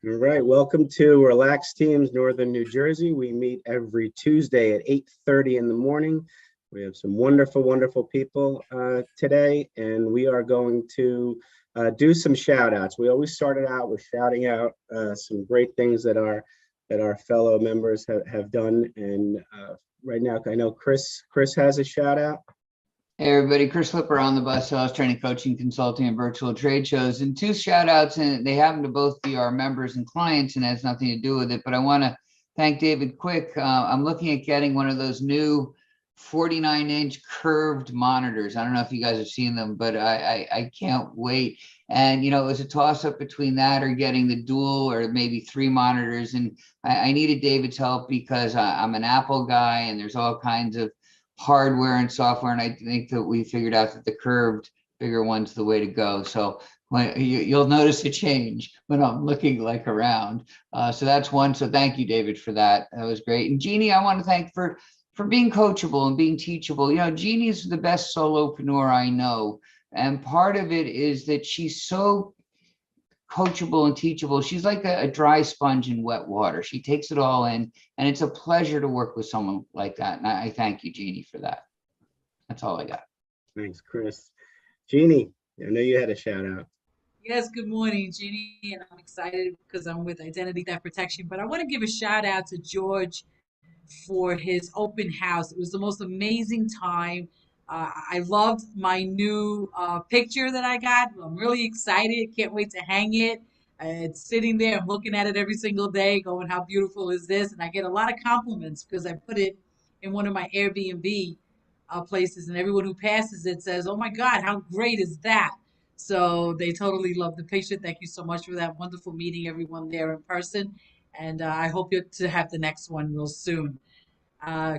All right, welcome to Relax Teams Northern New Jersey. We meet every Tuesday at 8:30 in the morning. We have some wonderful, wonderful people today, and we are going to do some shout outs. We always started out with shouting out some great things that our fellow members have done. And right now, I know Chris has a shout out. Hey everybody, Chris Flipper on the bus, sales training, coaching, consulting, and virtual trade shows. And two shout outs, and they happen to both be our members and clients, and has nothing to do with it. But I want to thank David Quick. I'm looking at getting one of those new 49-inch curved monitors. I don't know if you guys have seen them, but I can't wait. And, you know, it was a toss up between that or getting the dual or maybe 3 monitors. And I needed David's help because I'm an Apple guy and there's all kinds of hardware and software, and I think that we figured out that the curved bigger one's the way to go. So when you'll notice a change when I'm looking like around. So that's one. So thank you, David, for that. That was great. And Jeannie, I want to thank for being coachable and being teachable. You know, Jeannie is the best solopreneur I know, and part of it is that she's so coachable and teachable. She's like a dry sponge in wet water. She takes it all in, and it's a pleasure to work with someone like that. And I thank you, Jeannie, for that. That's all I got. Thanks, Chris. Jeannie, I know you had a shout out. Yes, good morning, Jeannie, and I'm excited because I'm with Identity Theft Protection. But I want to give a shout out to George for his open house. It was the most amazing time. I loved my new picture that I got. I'm really excited. Can't wait to hang it. It's sitting there. I'm looking at it every single day, going, how beautiful is this? And I get a lot of compliments because I put it in one of my Airbnb places, and everyone who passes it says, oh my God, how great is that? So they totally love the picture. Thank you so much for that. Wonderful meeting everyone there in person. And I hope to have the next one real soon.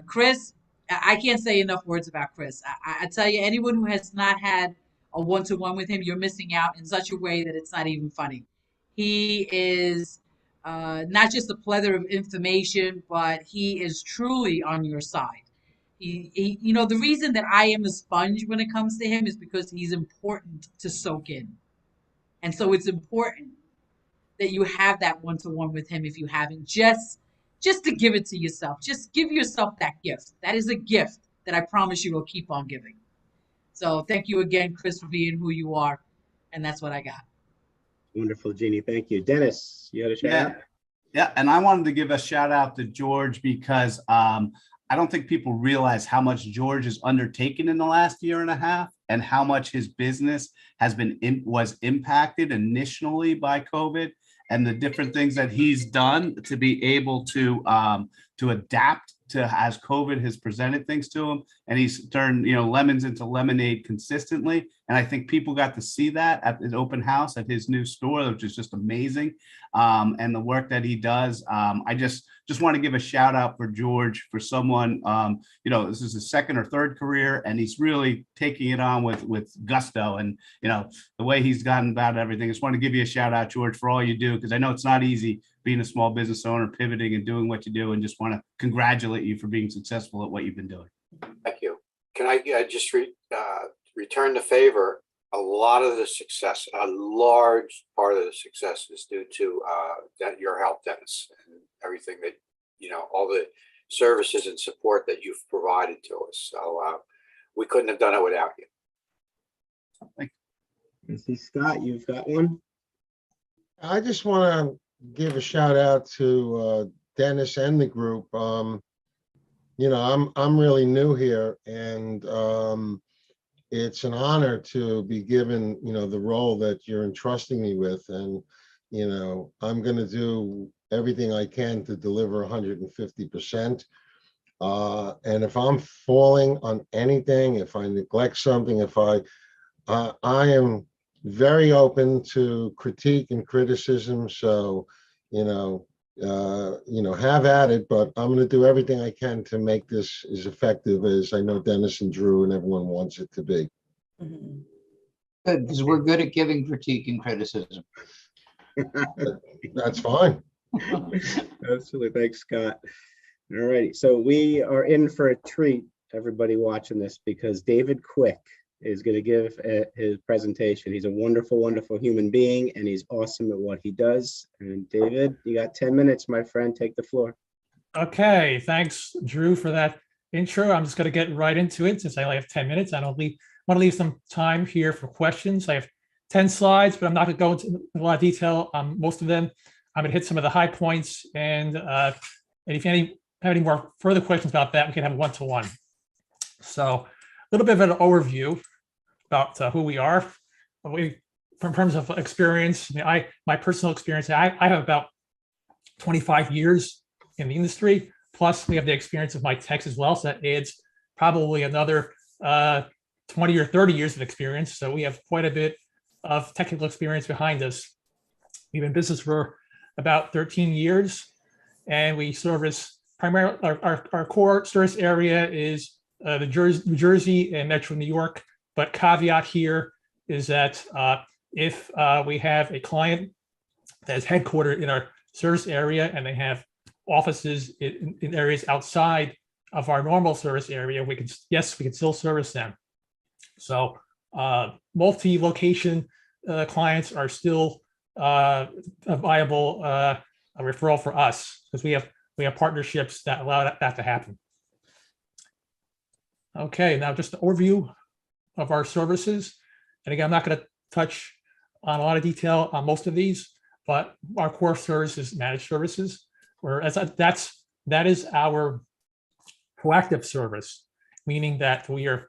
Chris, I can't say enough words about Chris. I tell you, anyone who has not had a one-to-one with him, you're missing out in such a way that it's not even funny. He is not just a plethora of information, but he is truly on your side. You know, the reason that I am a sponge when it comes to him is because he's important to soak in. And so it's important that you have that one-to-one with him if you haven't, just to give it to yourself. Just give yourself that gift. That is a gift that I promise you will keep on giving. So thank you again, Chris, for being who you are. And that's what I got. Wonderful, Jeannie. Thank you. Dennis, you had a shout out? Yeah, and I wanted to give a shout out to George because I don't think people realize how much George has undertaken in the last year and a half and how much his business was impacted initially by COVID, and the different things that he's done to be able to adapt to as COVID has presented things to him. And he's turned, you know, lemons into lemonade consistently. And I think people got to see that at his open house at his new store, which is just amazing. And the work that he does. I just want to give a shout out for George, for someone, you know, this is his second or third career, and he's really taking it on with gusto. And, you know, the way he's gotten about everything. I just want to give you a shout out, George, for all you do, because I know it's not easy being a small business owner, pivoting and doing what you do, and just want to congratulate you for being successful at what you've been doing. Thank you. Can I just return the favor? A lot of the success, a large part of the success is due to your help, Dennis, and everything that, you know, all the services and support that you've provided to us. So we couldn't have done it without you. Thank you. See, Scott, you've got one? I just want to give a shout out to Dennis and the group. You know, I'm really new here, and it's an honor to be given, you know, the role that you're entrusting me with. And, you know, I'm going to do everything I can to deliver 150%. And if I'm falling on anything, if I neglect something, if I am very open to critique and criticism. So, you know, have at it, but I'm going to do everything I can to make this as effective as I know Dennis and Drew and everyone wants it to be. Good, because we're good at giving critique and criticism. That's fine. Absolutely. Thanks, Scott. All righty. So we are in for a treat, everybody watching this, because David Quick is going to give his presentation. He's a wonderful, wonderful human being, and he's awesome at what he does. And David, you got 10 minutes, my friend. Take the floor. Okay, thanks, Drew, for that intro. I'm just going to get right into it since I only have 10 minutes. I want to leave some time here for questions. I have 10 slides, but I'm not going to go into a lot of detail on most of them. I'm going to hit some of the high points, and if you have any more further questions about that, we can have a one-to-one. So a little bit of an overview about who we are. In terms of experience, my personal experience, I have about 25 years in the industry, plus we have the experience of my techs as well, so that adds probably another 20 or 30 years of experience. So we have quite a bit of technical experience behind us. We've been in business for about 13 years, and we service primarily, our core service area is New Jersey and Metro New York. But caveat here is that if we have a client that is headquartered in our service area and they have offices in areas outside of our normal service area, we can still service them. So multi-location clients are still a viable referral for us, because we have partnerships that allow that to happen. Okay, now just an overview of our services. And again, I'm not going to touch on a lot of detail on most of these, but our core service is managed services, whereas that is our proactive service, meaning that we are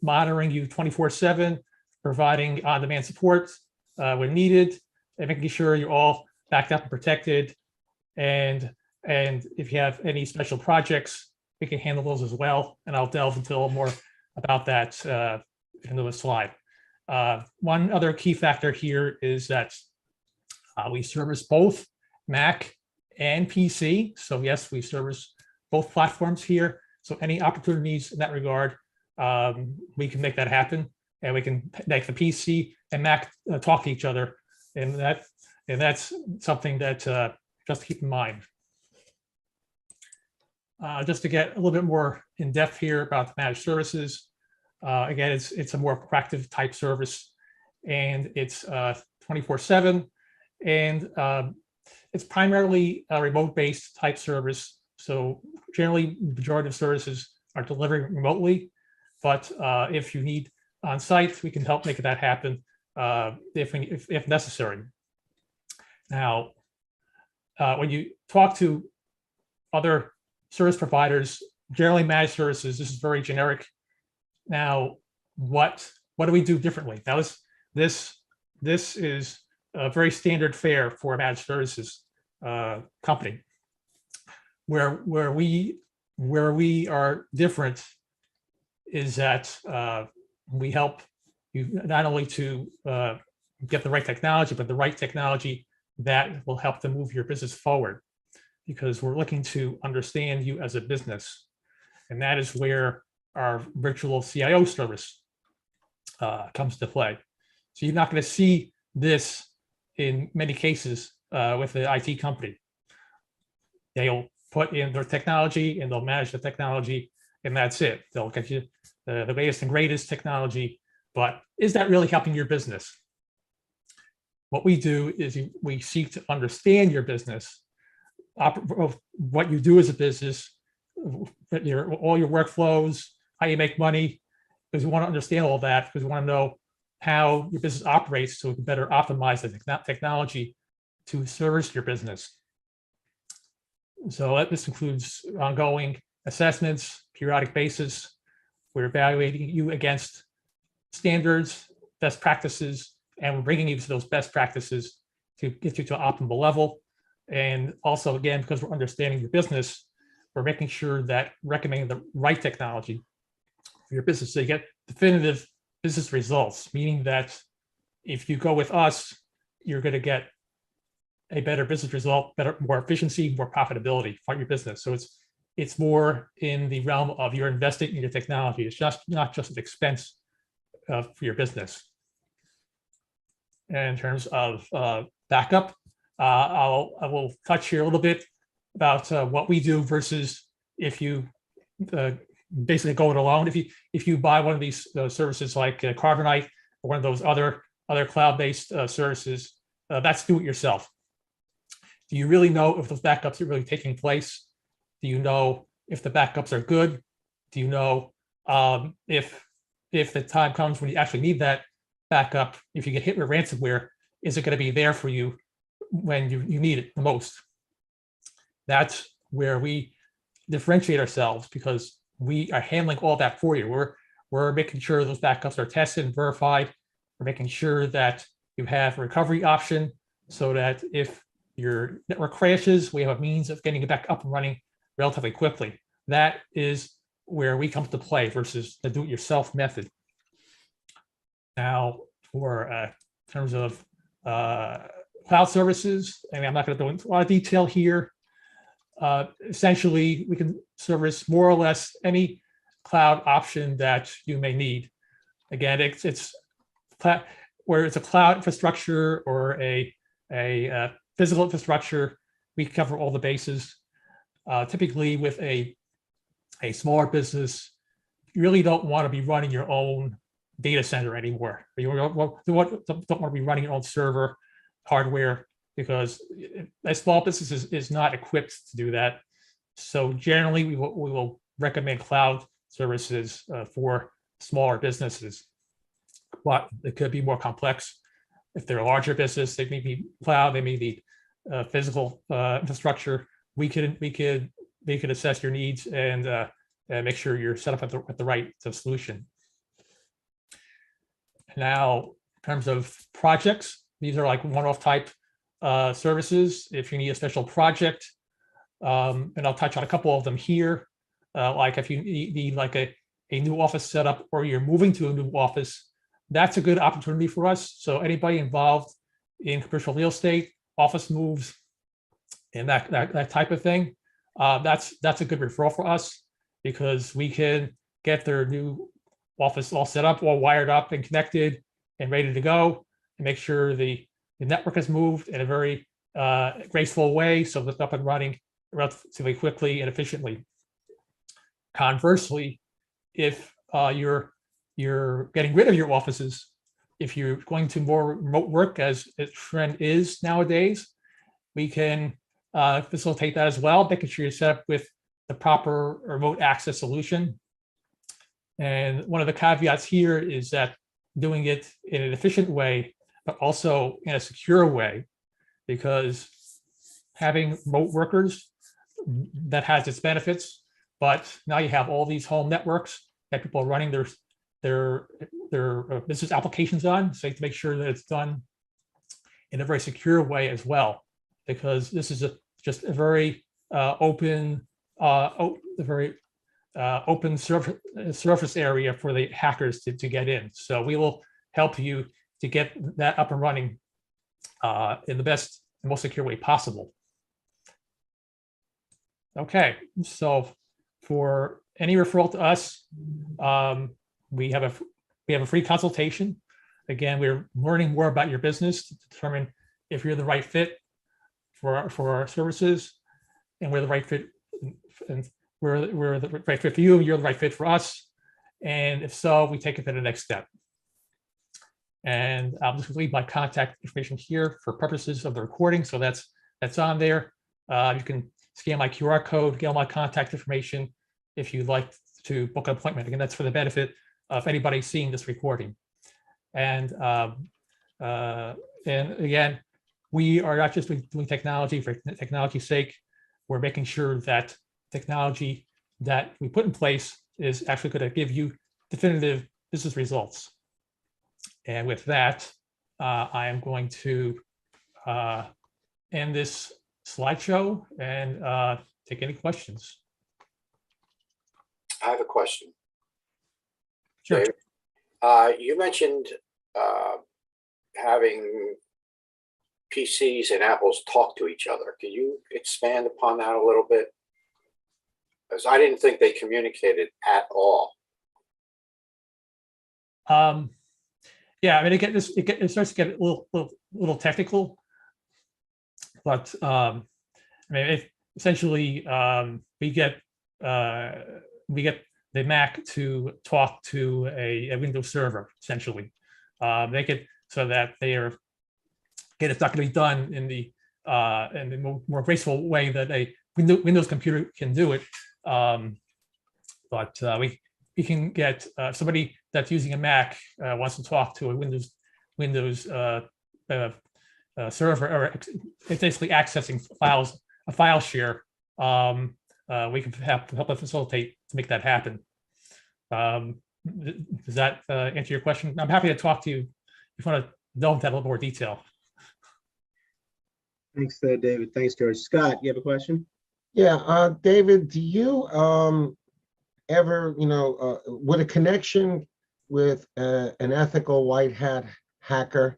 monitoring you 24/7, providing on-demand support when needed, and making sure you're all backed up and protected. And if you have any special projects, we can handle those as well. And I'll delve into a little more about that into a slide. One other key factor here is that we service both Mac and PC. So yes, we service both platforms here. So any opportunities in that regard, we can make that happen, and we can make the PC and Mac talk to each other. And that's something that just keep in mind. Just to get a little bit more in depth here about the managed services. Again, it's a more proactive type service, and it's 24/7, and it's primarily a remote-based type service. So generally, the majority of services are delivered remotely, but if you need on-site, we can help make that happen if necessary. Now, when you talk to other service providers, generally managed services, this is very generic. Now, what do we do differently? Now, this is a very standard fare for a managed services company. Where we are different is that we help you not only to get the right technology, but the right technology that will help to move your business forward, because we're looking to understand you as a business. And that is where our virtual CIO service comes to play. So you're not going to see this in many cases with the IT company. They'll put in their technology and they'll manage the technology, and that's it. They'll get you the latest and greatest technology, but is that really helping your business? What we do is we seek to understand your business, what you do as a business, all your workflows, how you make money, because we want to understand all that, because we want to know how your business operates so we can better optimize the technology to service your business. So this includes ongoing assessments, periodic basis. We're evaluating you against standards, best practices, and we're bringing you to those best practices to get you to an optimal level. And also, again, because we're understanding your business, we're making sure that recommending the right technology for your business so you get definitive business results, meaning that if you go with us, you're going to get a better business result, more efficiency, more profitability for your business. So it's more in the realm of you're investing in your technology. It's just not just an expense for your business. And in terms of backup, I will touch here a little bit about what we do versus if you basically go it alone. If you buy one of these services like Carbonite or one of those other cloud-based services, that's do it yourself. Do you really know if those backups are really taking place? Do you know if the backups are good? Do you know if the time comes when you actually need that backup, if you get hit with ransomware, is it going to be there for you when you need it the most? That's where we differentiate ourselves, because we are handling all that for you. We're making sure those backups are tested and verified. We're making sure that you have a recovery option so that if your network crashes, we have a means of getting it back up and running relatively quickly. That is where we come to play versus the do-it-yourself method. Now, for in terms of cloud services, and I'm not going to go into a lot of detail here. Essentially, we can service more or less any cloud option that you may need. Again, it's where it's a cloud infrastructure or a physical infrastructure, we cover all the bases. Typically, with a smaller business, you really don't want to be running your own data center anymore. You don't want to be running your own server hardware, because a small business is not equipped to do that. So generally, we will recommend cloud services for smaller businesses, but it could be more complex. If they're a larger business, they may need cloud, they may need physical infrastructure. We could assess your needs and make sure you're set up at the right solution. Now, in terms of projects, these are like one-off type services. If you need a special project, and I'll touch on a couple of them here, like if you need like a new office setup, or you're moving to a new office, that's a good opportunity for us. So anybody involved in commercial real estate, office moves, and that type of thing, that's a good referral for us, because we can get their new office all set up, all wired up and connected and ready to go, and make sure the network is moved in a very graceful way so that it's up and running relatively quickly and efficiently. Conversely, if you're getting rid of your offices, if you're going to more remote work, as a trend is nowadays, we can facilitate that as well, making sure you're set up with the proper remote access solution. And one of the caveats here is that doing it in an efficient way, but also in a secure way, because having remote workers, that has its benefits, but now you have all these home networks that people are running their business applications on. So you have to make sure that it's done in a very secure way as well, because this is just a very open surface area for the hackers to get in. So we will help you to get that up and running in the best and most secure way possible. Okay, so for any referral to us, we have a free consultation. Again, we're learning more about your business to determine if you're the right fit for our services, and we're the right fit, and we're the right fit for you, and you're the right fit for us. And if so, we take it to the next step. And I'll just leave my contact information here for purposes of the recording. So that's on there. You can scan my QR code, get all my contact information if you'd like to book an appointment. Again, that's for the benefit of anybody seeing this recording. And again, we are not just doing technology for technology's sake. We're making sure that technology that we put in place is actually going to give you definitive business results. And with that, I am going to end this slideshow and take any questions. I have a question. Sure. Dave, you mentioned having PCs and Apples talk to each other. Can you expand upon that a little bit? Because I didn't think they communicated at all. Yeah, I mean, it starts to get a little technical, but I mean, essentially we get the Mac to talk to a Windows server, essentially. Make it so that again, it's not going to be done in the more graceful way that a Windows computer can do it. But we can get somebody that's using a Mac wants to talk to a Windows server, or it's basically accessing files, a file share. We can help them facilitate to make that happen. Does that answer your question? I'm happy to talk to you if you want to delve into that a little more detail. Thanks, David. Thanks, George. Scott, you have a question? Yeah, David, do you ever, would a connection with an ethical white hat hacker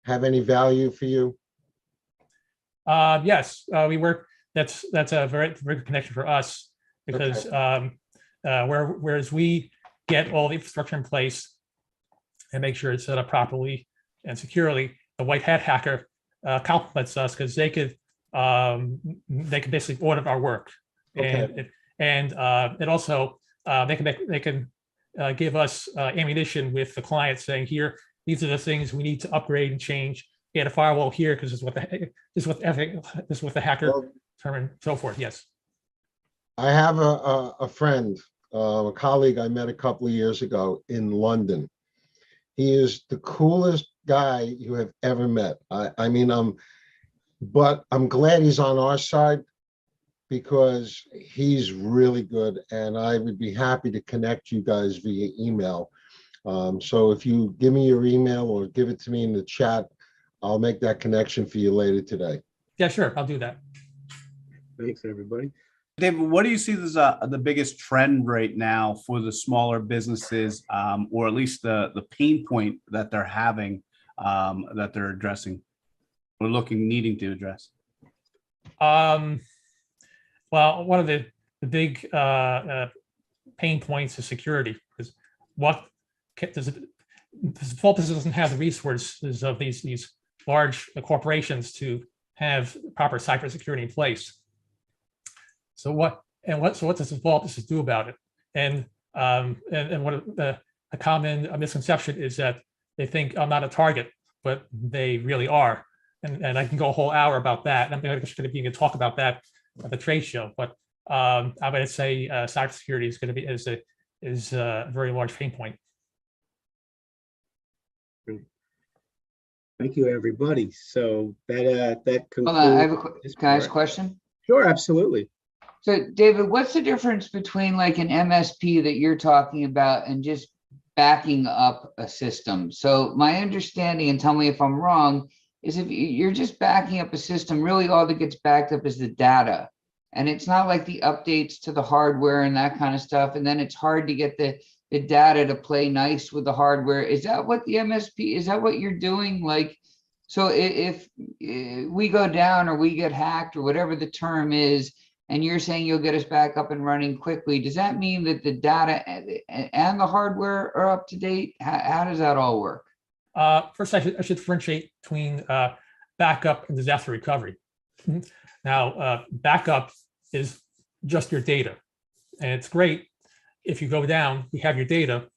have any value for you? Yes, we work. That's a very good connection for us, because whereas we get all the infrastructure in place and make sure it's set up properly and securely, the white hat hacker complements us, because they could basically audit our work, and it also they can give us ammunition with the client, saying, here, these are the things we need to upgrade and change. Add a firewall here because this is what the hacker determined, so forth. Yes. I have a friend, a colleague I met a couple of years ago in London. He is the coolest guy you have ever met. I mean, but I'm glad he's on our side, because he's really good, and I would be happy to connect you guys via email. So if you give me your email or give it to me in the chat, I'll make that connection for you later today. Yeah, sure. I'll do that. Thanks, everybody. David, what do you see as the biggest trend right now for the smaller businesses, or at least the pain point that they're having, that they're addressing or needing to address? Well, one of the big pain points is security, because the small business doesn't have the resources of these large corporations to have proper cybersecurity in place. So what does the small business do about it? And what a common misconception is that they think I'm not a target, but they really are. And I can go a whole hour about that. And I'm going to talk about that at the trade show. But I'm going to say cybersecurity is going to be is a very large pain point. Thank you, everybody. So that concludes. Hold on, can I ask a question? Sure, absolutely. So, David, what's the difference between like an MSP that you're talking about and just backing up a system? So my understanding, and tell me if I'm wrong, is if you're just backing up a system, really all that gets backed up is the data. And it's not like the updates to the hardware and that kind of stuff. And then it's hard to get the data to play nice with the hardware. Is that what the MSP, is that what you're doing? Like, so if we go down or we get hacked or whatever the term is, and you're saying you'll get us back up and running quickly, does that mean that the data and the hardware are up to date? How does that all work? First, I should differentiate between backup and disaster recovery. Now, backup is just your data, and it's great if you go down, you have your data,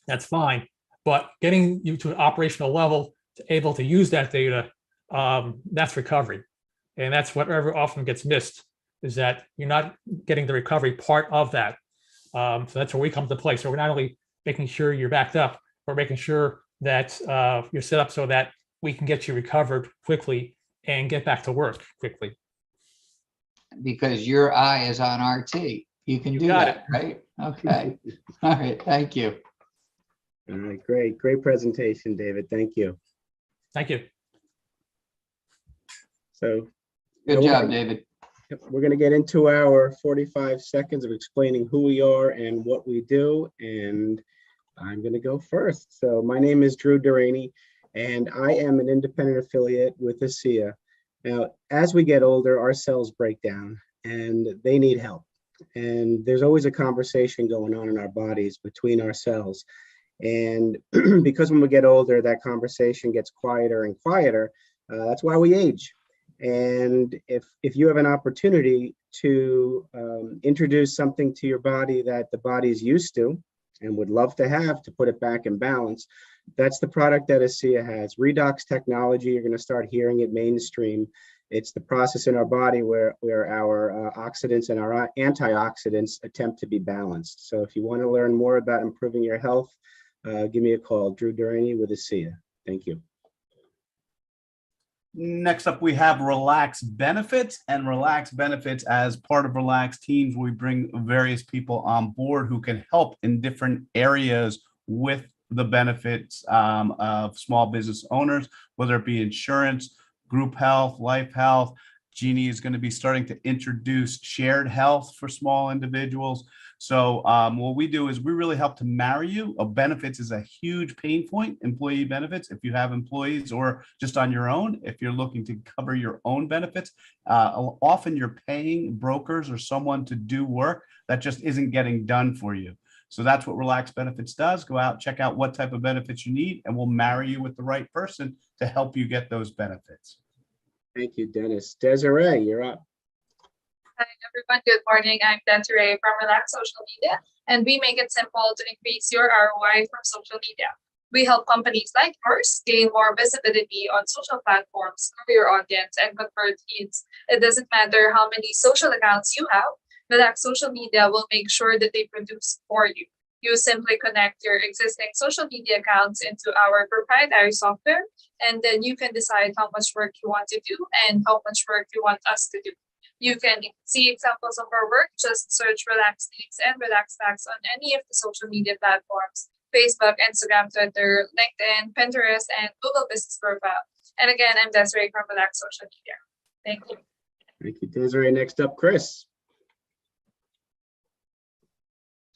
that's fine. But getting you to an operational level to able to use that data, that's recovery, and that's whatever often gets missed, is that you're not getting the recovery part of that. So that's where we come to play. So we're not only making sure you're backed up, we're making sure that you're set up so that we can get you recovered quickly and get back to work quickly. Because your eye is on RT. You can do that, right? Okay. All right. Thank you. All right, great. Great presentation, David. Thank you. Thank you. So good job, David. We're going to get into our 45 seconds of explaining who we are and what we do. And I'm going to go first. So my name is Drew Deraney, and I am an independent affiliate with Cio. Now, as we get older, our cells break down and they need help. And there's always a conversation going on in our bodies between our cells. And because when we get older, that conversation gets quieter and quieter. That's why we age. And if you have an opportunity to introduce something to your body that the body's used to and would love to have to put it back in balance, that's the product that Cio has. Redox Technology, you're going to start hearing it mainstream. It's the process in our body where our oxidants and our antioxidants attempt to be balanced. So if you want to learn more about improving your health, give me a call, Drew Deraney with Cio. Thank you. Next up, we have Relax Benefits, and Relax Benefits, as part of Relax Teams, we bring various people on board who can help in different areas with the benefits of small business owners, whether it be insurance, group health, life health. Jeannie is going to be starting to introduce shared health for small individuals. So what we do is we really help to marry you. Benefits is a huge pain point, employee benefits, if you have employees or just on your own, if you're looking to cover your own benefits. Often you're paying brokers or someone to do work that just isn't getting done for you. So that's what Relax Benefits does. Go out, check out what type of benefits you need, and we'll marry you with the right person to help you get those benefits. Thank you, Dennis. Desiree, you're up. Hi, everyone. Good morning. I'm Deraney from Relax Social Media, and we make it simple to increase your ROI from social media. We help companies like yours gain more visibility on social platforms, grow your audience, and convert leads. It doesn't matter how many social accounts you have, Relax Social Media will make sure that they produce for you. You simply connect your existing social media accounts into our proprietary software, and then you can decide how much work you want to do and how much work you want us to do. You can see examples of our work. Just search Relax Leads and Relax Packs on any of the social media platforms: Facebook, Instagram, Twitter, LinkedIn, Pinterest, and Google Business Profile. And again, I'm Desiree from Relax Social Media. Thank you. Thank you, Desiree. Next up, Chris.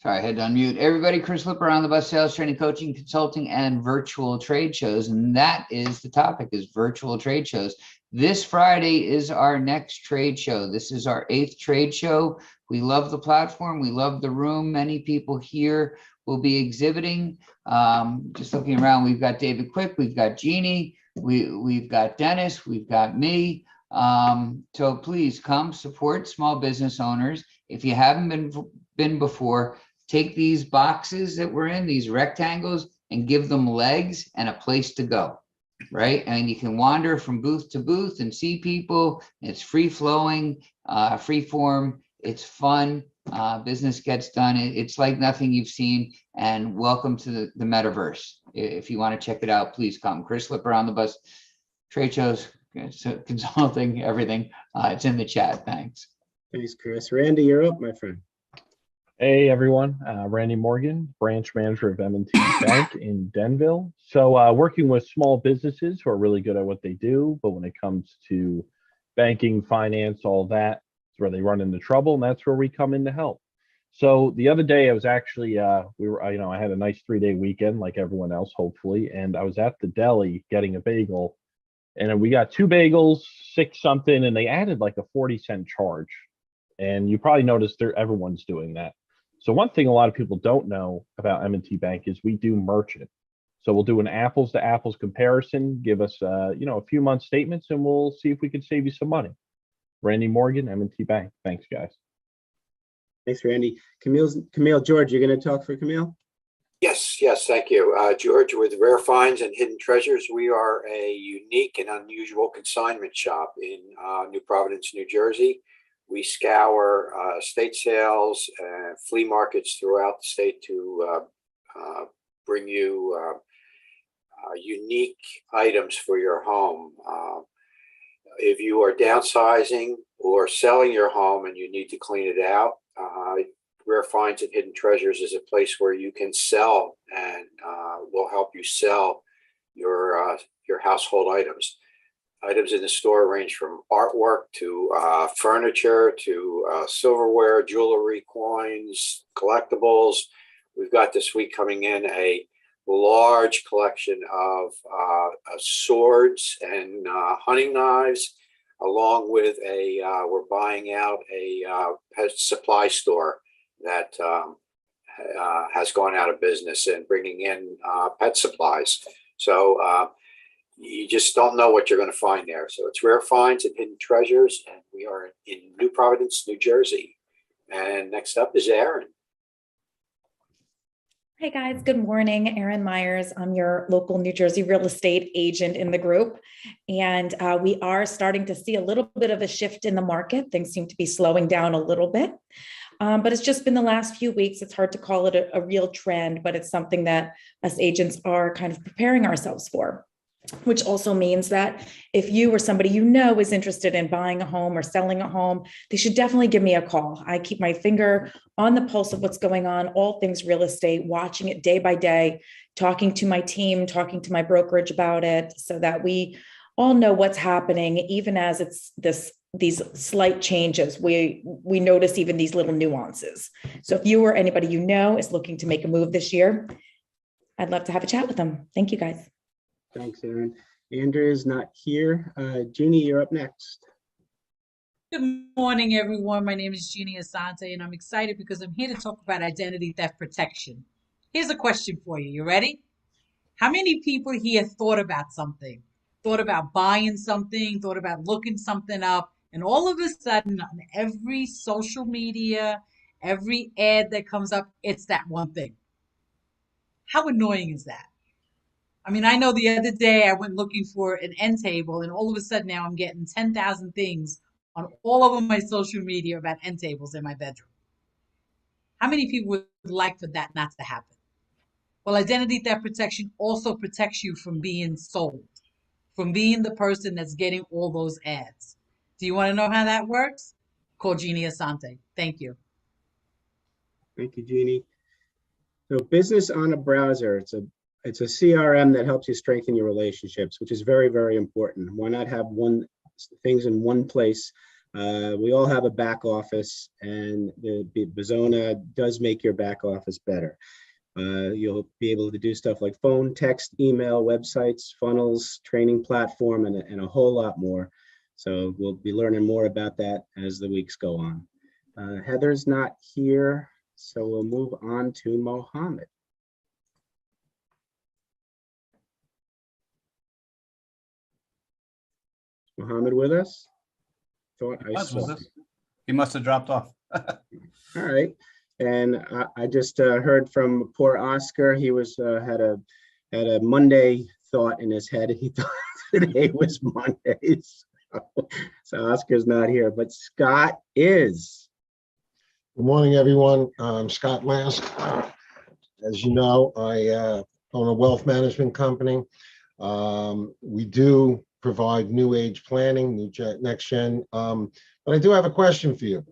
Sorry, I had to unmute. Everybody, Chris Lipper on the bus, sales training, coaching, consulting, and virtual trade shows. And that is the topic, is virtual trade shows. This Friday is our next trade show. This is our 8th trade show. We love the platform. We love the room. Many people here will be exhibiting. Just looking around, we've got David Quick, we've got Jeannie, we've got Dennis, we've got me. So please come support small business owners. If you haven't been before, take these boxes that we're in, these rectangles, and give them legs and a place to go. Right? And you can wander from booth to booth and see people. It's free flowing, free form. It's fun. Business gets done. It's like nothing you've seen. And welcome to the metaverse. If you want to check it out, please come. Chris Lipper on the bus, trade shows, consulting, everything. It's in the chat. Thanks. Thanks, Chris. Randy, you're up, my friend. Hey everyone, Randy Morgan, branch manager of M&T Bank in Denville. So working with small businesses who are really good at what they do, but when it comes to banking, finance, all that, it's where they run into trouble, and that's where we come in to help. So the other day I was actually, I had a nice 3-day weekend like everyone else, hopefully, and I was at the deli getting a bagel, and we got 2 bagels, 6 something, and they added like a 40-cent charge. And you probably noticed everyone's doing that. So one thing a lot of people don't know about M&T Bank is we do merchant. So we'll do an apples to apples comparison, give us a few month statements, and we'll see if we can save you some money. Randy Morgan, M&T Bank. Thanks, guys. Thanks, Randy. Camille, George, you're going to talk for Camille? Yes, thank you. George, with Rare Finds and Hidden Treasures, we are a unique and unusual consignment shop in New Providence, New Jersey. We scour estate sales and flea markets throughout the state to bring you unique items for your home. If you are downsizing or selling your home and you need to clean it out, Rare Finds and Hidden Treasures is a place where you can sell, and will help you sell your household items. Items in the store range from artwork to furniture to silverware, jewelry, coins, collectibles. We've got this week coming in a large collection of swords and hunting knives, along with we're buying out a pet supply store that has gone out of business and bringing in pet supplies. So you just don't know what you're going to find there. So it's rare finds and hidden treasures. And we are in New Providence, New Jersey. And next up is Erin. Hey guys, good morning. Erin Myers. I'm your local New Jersey real estate agent in the group. And we are starting to see a little bit of a shift in the market. Things seem to be slowing down a little bit. But it's just been the last few weeks. It's hard to call it a real trend, but it's something that us agents are kind of preparing ourselves for, which also means that if you or somebody you know is interested in buying a home or selling a home, they should definitely give me a call. I keep my finger on the pulse of what's going on, all things real estate, watching it day by day, talking to my team, talking to my brokerage about it so that we all know what's happening, even as it's these slight changes. We notice even these little nuances. So if you or anybody you know is looking to make a move this year, I'd love to have a chat with them. Thank you, guys. Thanks, Erin. Andrea is not here. Jeannie, you're up next. Good morning, everyone. My name is Jeannie Assante, and I'm excited because I'm here to talk about identity theft protection. Here's a question for you. You ready? How many people here thought about something, thought about buying something, thought about looking something up, and all of a sudden on every social media, every ad that comes up, it's that one thing? How annoying is that? I mean, I know the other day I went looking for an end table, and all of a sudden now I'm getting 10,000 things on all over my social media about end tables in my bedroom. How many people would like for that not to happen? Well, identity theft protection also protects you from being sold, from being the person that's getting all those ads. Do you want to know how that works? Call Jeannie Assante. Thank you. Thank you, Jeannie. So business on a browser, it's a CRM that helps you strengthen your relationships, which is very, very important. Why not have things in one place? We all have a back office, and the Bizona does make your back office better. You'll be able to do stuff like phone, text, email, websites, funnels, training platform, and a whole lot more. So we'll be learning more about that as the weeks go on. Heather's not here, so we'll move on to Mohamed. Mohamed with us? Thought I saw. He must have dropped off. All right. And I just heard from poor Oscar. He was had a Monday thought in his head. He thought today was Monday. So Oscar's not here, but Scott is. Good morning, everyone. I'm Scott Mask. As you know, I own a wealth management company. We do provide new age planning, next gen. But I do have a question for you.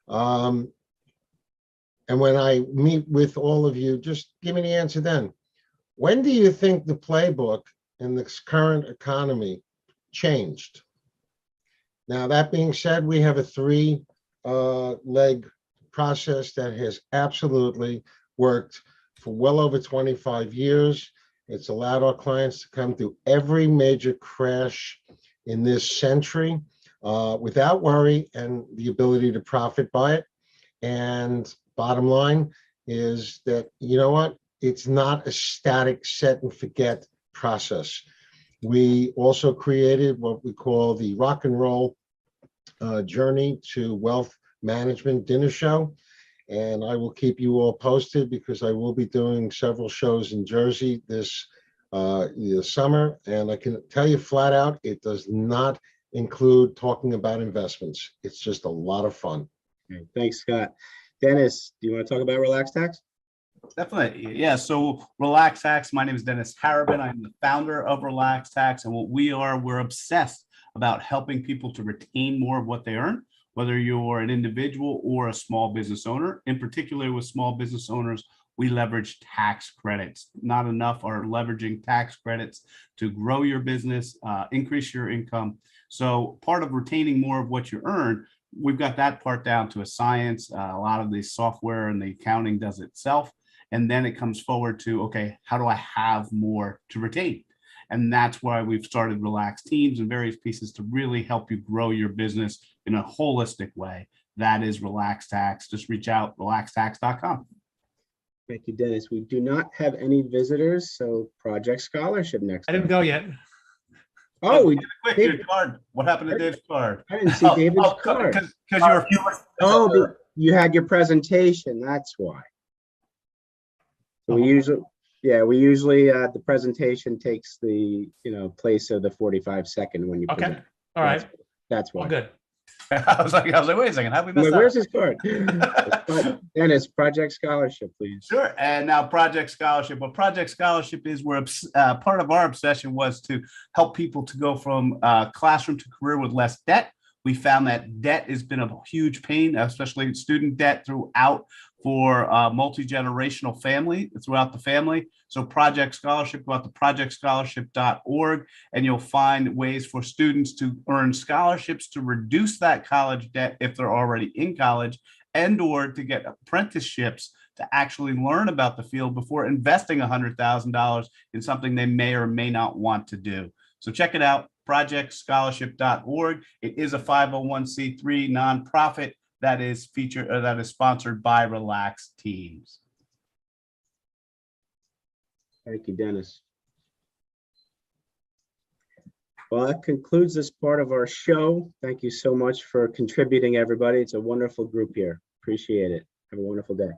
And when I meet with all of you, just give me the answer then. When do you think the playbook in this current economy changed? Now, that being said, we have a three-leg process that has absolutely worked for well over 25 years. It's allowed our clients to come through every major crash in this century without worry and the ability to profit by it. And bottom line is that, you know what? It's not a static set and forget process. We also created what we call the rock and roll journey to wealth management dinner show. And I will keep you all posted because I will be doing several shows in Jersey this summer. And I can tell you flat out, it does not include talking about investments. It's just a lot of fun. Okay, thanks, Scott. Dennis, do you want to talk about Relax Tax? Definitely. Yeah. So Relax Tax, my name is Dennis Harabin. I'm the founder of Relax Tax. And what we're obsessed about helping people to retain more of what they earn, whether you're an individual or a small business owner. In particular, with small business owners, we leverage tax credits. Not enough are leveraging tax credits to grow your business, increase your income. So part of retaining more of what you earn, we've got that part down to a science. A lot of the software and the accounting does it itself. And then it comes forward to, okay, how do I have more to retain? And that's why we've started Relax Teams and various pieces to really help you grow your business in a holistic way. That is Relax Tax. Just reach out, relaxtax.com. Thank you, Dennis. We do not have any visitors, so Project Scholarship next. I didn't go yet. Oh, Quick, your card. What happened to Dave's card? I didn't see David's card. Because you're. You had your presentation, that's why. So we usually, the presentation takes the, place of the 45-second when you Okay, present. all right, That's why. all good. I was like, wait a second, how we I'm mess like, up? where's his card? Dennis, Project Scholarship, please. Sure. And now Project Scholarship. What Project Scholarship is, where part of our obsession was to help people to go from classroom to career with less debt. We found that debt has been a huge pain, especially student debt throughout for multi-generational family, throughout the family. So Project Scholarship, go out to projectscholarship.org, and you'll find ways for students to earn scholarships to reduce that college debt if they're already in college, and or to get apprenticeships to actually learn about the field before investing $100,000 in something they may or may not want to do. So check it out, projectscholarship.org. It is a 501c3 nonprofit that is sponsored by Relax Teams. Thank you, Dennis. Well, that concludes this part of our show. Thank you so much for contributing, everybody. It's a wonderful group here. Appreciate it. Have a wonderful day.